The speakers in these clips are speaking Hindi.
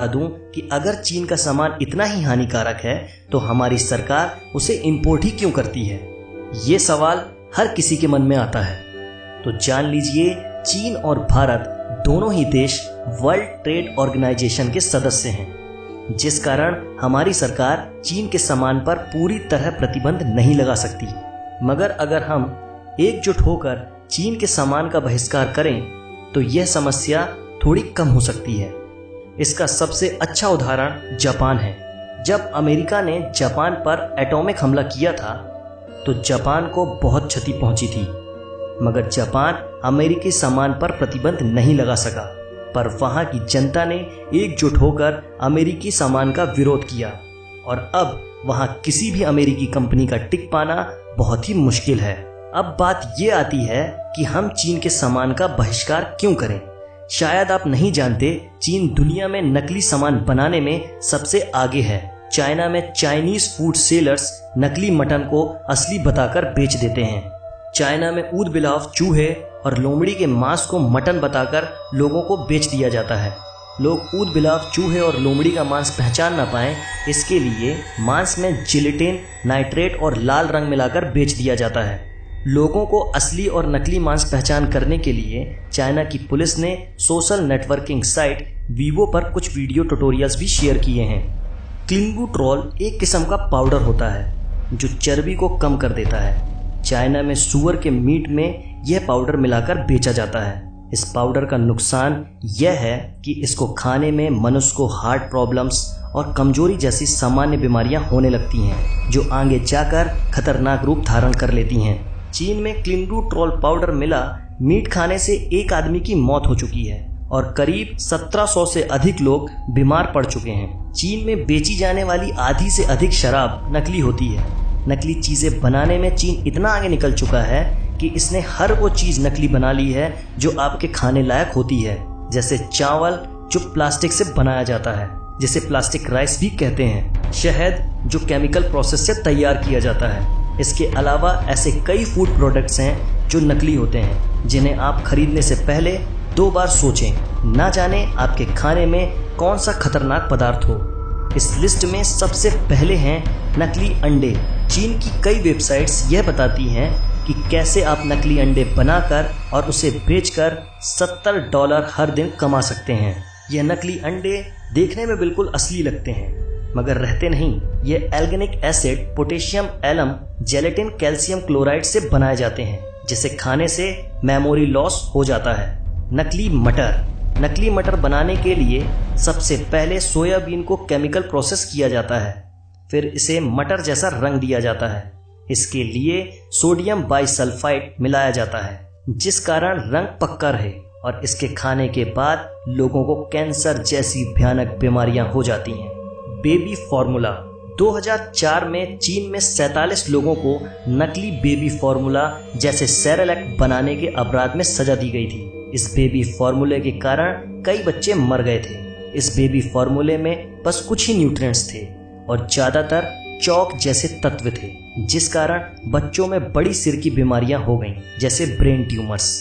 दूं कि अगर चीन का सामान इतना ही हानिकारक है तो हमारी सरकार उसे इंपोर्ट ही क्यों करती है। ये सवाल हर किसी के मन में आता है। तो जान लीजिए, चीन और भारत दोनों ही देश वर्ल्ड ट्रेड ऑर्गेनाइजेशन के सदस्य हैं, जिस कारण हमारी सरकार चीन के सामान पर पूरी तरह प्रतिबंध नहीं लगा सकती। मगर अगर हम एकजुट होकर चीन के सामान का बहिष्कार करें तो यह समस्या थोड़ी कम हो सकती है। इसका सबसे अच्छा उदाहरण जापान है। जब अमेरिका ने जापान पर एटॉमिक हमला किया था तो जापान को बहुत क्षति पहुंची थी, मगर जापान अमेरिकी सामान पर प्रतिबंध नहीं लगा सका। पर वहां की जनता ने एकजुट होकर अमेरिकी सामान का विरोध किया और अब वहां किसी भी अमेरिकी कंपनी का टिक पाना बहुत ही मुश्किल है। अब बात ये आती है कि हम चीन के सामान का बहिष्कार क्यों करें। शायद आप नहीं जानते, चीन दुनिया में नकली सामान बनाने में सबसे आगे है। चाइना में चाइनीज फूड सेलर्स नकली मटन को असली बताकर बेच देते हैं। चाइना में ऊद बिलाव चूहे और लोमड़ी के मांस को मटन बताकर लोगों को बेच दिया जाता है। लोग ऊद बिलाव चूहे और लोमड़ी का मांस पहचान ना पाएं, इसके लिए मांस में जिलेटिन, नाइट्रेट और लाल रंग मिलाकर बेच दिया जाता है। लोगों को असली और नकली मांस पहचान करने के लिए चाइना की पुलिस ने सोशल नेटवर्किंग साइट वीवो पर कुछ वीडियो ट्यूटोरियल्स भी शेयर किए हैं। क्लिंबुट्रॉल एक किस्म का पाउडर होता है जो चर्बी को कम कर देता है। चाइना में सूअर के मीट में यह पाउडर मिलाकर बेचा जाता है। इस पाउडर का नुकसान यह है कि इसको खाने में मनुष्य को हार्ट प्रॉब्लम्स और कमजोरी जैसी सामान्य बीमारियां होने लगती हैं, जो आगे जाकर खतरनाक रूप धारण कर लेती हैं। चीन में क्लिंबुट्रॉल पाउडर मिला मीट खाने से एक आदमी की मौत हो चुकी है और करीब 1700 से अधिक लोग बीमार पड़ चुके हैं। चीन में बेची जाने वाली आधी से अधिक शराब नकली होती है। नकली चीजें बनाने में चीन इतना आगे निकल चुका है कि इसने हर वो चीज नकली बना ली है जो आपके खाने लायक होती है, जैसे चावल जो प्लास्टिक से बनाया जाता है, जिसे प्लास्टिक राइस भी कहते हैं, शहद जो केमिकल प्रोसेस से तैयार किया जाता है। इसके अलावा ऐसे कई फूड प्रोडक्ट्स हैं जो नकली होते हैं, जिन्हें आप खरीदने से पहले 2 बार सोचें, ना जाने आपके खाने में कौन सा खतरनाक पदार्थ हो। इस लिस्ट में सबसे पहले हैं नकली अंडे। चीन की कई वेबसाइट्स यह बताती हैं कि कैसे आप नकली अंडे बनाकर और उसे बेचकर $70 हर दिन कमा सकते हैं। यह नकली अंडे देखने में बिल्कुल असली लगते हैं, मगर रहते नहीं। ये alginic acid, potassium alum, gelatin, calcium chloride से बनाए जाते हैं, जिसे खाने से मेमोरी लॉस हो जाता है। नकली मटर। नकली मटर बनाने के लिए सबसे पहले सोयाबीन को केमिकल प्रोसेस किया जाता है, फिर इसे मटर जैसा रंग दिया जाता है। इसके लिए सोडियम बाइसल्फाइड मिलाया जाता है, जिस कारण रंग पक्का रहे, और इसके खाने के बाद लोगों को कैंसर जैसी भयानक बीमारियां हो जाती हैं। Baby formula. 2004 में चीन में 47 लोगों को नकली बेबी फार्मूला जैसे सेरेलैक बनाने के अपराध में सजा दी गई थी। इस बेबी फार्मूले के कारण कई बच्चे मर गए थे। इस बेबी फार्मूले में बस कुछ ही न्यूट्रिएंट्स थे और ज्यादातर चौक जैसे तत्व थे, जिस कारण बच्चों में बड़ी सिर की बीमारियां हो गईं, जैसे ब्रेन ट्यूमर्स।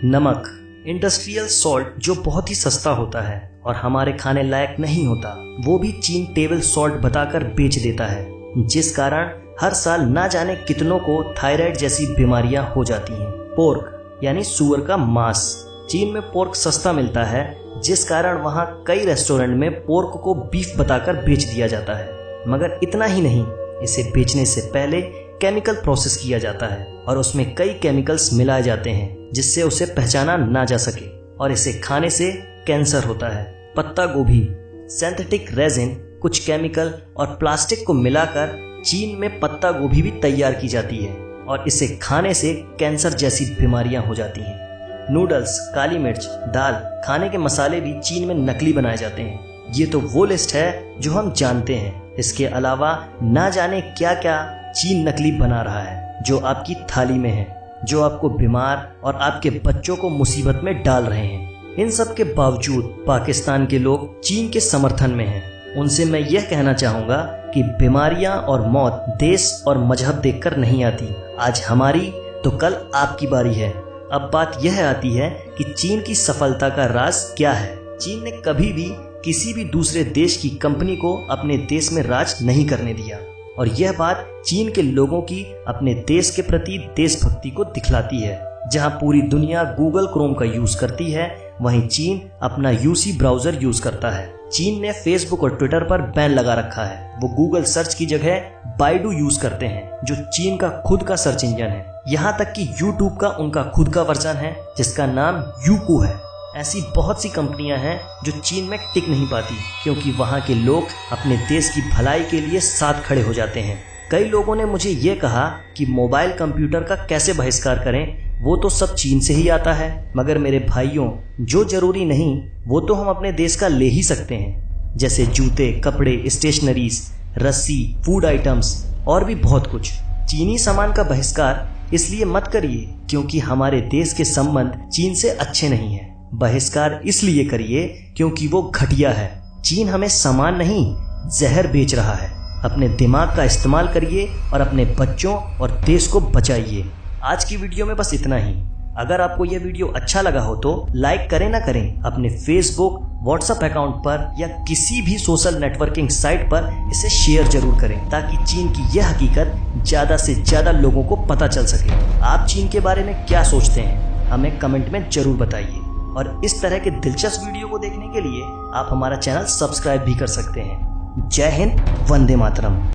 नमक। इंडस्ट्रियल सॉल्ट जो बहुत ही सस्ता होता है और हमारे खाने लायक नहीं होता, वो भी चीन टेबल सॉल्ट बताकर बेच देता है, जिस कारण हर साल ना जाने कितनों को थायराइड जैसी बीमारियां हो जाती हैं। पोर्क यानी सुअर का मांस। चीन में पोर्क सस्ता मिलता है, जिस कारण वहाँ कई रेस्टोरेंट में पोर्क को बीफ बताकर बेच दिया जाता है। मगर इतना ही नहीं, इसे बेचने से पहले केमिकल प्रोसेस किया जाता है और उसमें कई केमिकल्स मिलाए जाते हैं, जिससे उसे पहचाना ना जा सके, और इसे खाने से कैंसर होता है। पत्ता गोभी। सिंथेटिक रेजिन, कुछ केमिकल और प्लास्टिक को मिलाकर चीन में पत्ता गोभी भी तैयार की जाती है और इसे खाने से कैंसर जैसी बीमारियां हो जाती हैं। नूडल्स, काली मिर्च, दाल, खाने के मसाले भी चीन में नकली बनाए जाते हैं। ये तो वो लिस्ट है जो हम जानते हैं। इसके अलावा ना जाने क्या क्या चीन नकली बना रहा है, जो आपकी थाली में है, जो आपको बीमार और आपके बच्चों को मुसीबत में डाल रहे हैं। इन सब के बावजूद पाकिस्तान के लोग चीन के समर्थन में हैं। उनसे मैं यह कहना चाहूँगा कि बीमारियां और मौत देश और मजहब देखकर नहीं आती। आज हमारी तो कल आपकी बारी है। अब बात यह आती है कि चीन की सफलता का राज क्या है। चीन ने कभी भी किसी भी दूसरे देश की कंपनी को अपने देश में राज नहीं करने दिया। और यह बात चीन के लोगों की अपने देश के प्रति देशभक्ति को दिखलाती है। जहां पूरी दुनिया गूगल क्रोम का यूज करती है, वहीं चीन अपना यूसी ब्राउजर यूज करता है। चीन ने फेसबुक और ट्विटर पर बैन लगा रखा है। वो गूगल सर्च की जगह बाइडू यूज करते हैं, जो चीन का खुद का सर्च इंजन है। यहाँ तक कि यूट्यूब का उनका खुद का वर्जन है, जिसका नाम यूकू है। ऐसी बहुत सी कंपनियां हैं जो चीन में टिक नहीं पाती, क्योंकि वहाँ के लोग अपने देश की भलाई के लिए साथ खड़े हो जाते हैं। कई लोगों ने मुझे ये कहा कि मोबाइल कंप्यूटर का कैसे बहिष्कार करें, वो तो सब चीन से ही आता है। मगर मेरे भाइयों, जो जरूरी नहीं वो तो हम अपने देश का ले ही सकते हैं, जैसे जूते, कपड़े, स्टेशनरीज, रस्सी, फूड आइटम्स और भी बहुत कुछ। चीनी सामान का बहिष्कार इसलिए मत करिए क्योंकि हमारे देश के संबंध चीन से अच्छे नहीं हैं। बहिष्कार इसलिए करिए क्योंकि वो घटिया है। चीन हमें सामान नहीं, जहर बेच रहा है। अपने दिमाग का इस्तेमाल करिए और अपने बच्चों और देश को बचाइए। आज की वीडियो में बस इतना ही। अगर आपको यह वीडियो अच्छा लगा हो तो लाइक करें ना करें, अपने फेसबुक, व्हाट्सएप अकाउंट पर या किसी भी सोशल नेटवर्किंग साइट पर इसे शेयर जरूर करें, ताकि चीन की यह हकीकत ज़्यादा से ज़्यादा लोगों को पता चल सके। आप चीन के बारे में क्या सोचते हैं, हमें कमेंट में जरूर बताइए। और इस तरह के दिलचस्प वीडियो को देखने के लिए आप हमारा चैनल सब्सक्राइब भी कर सकते हैं। जय हिंद, वंदे मातरम।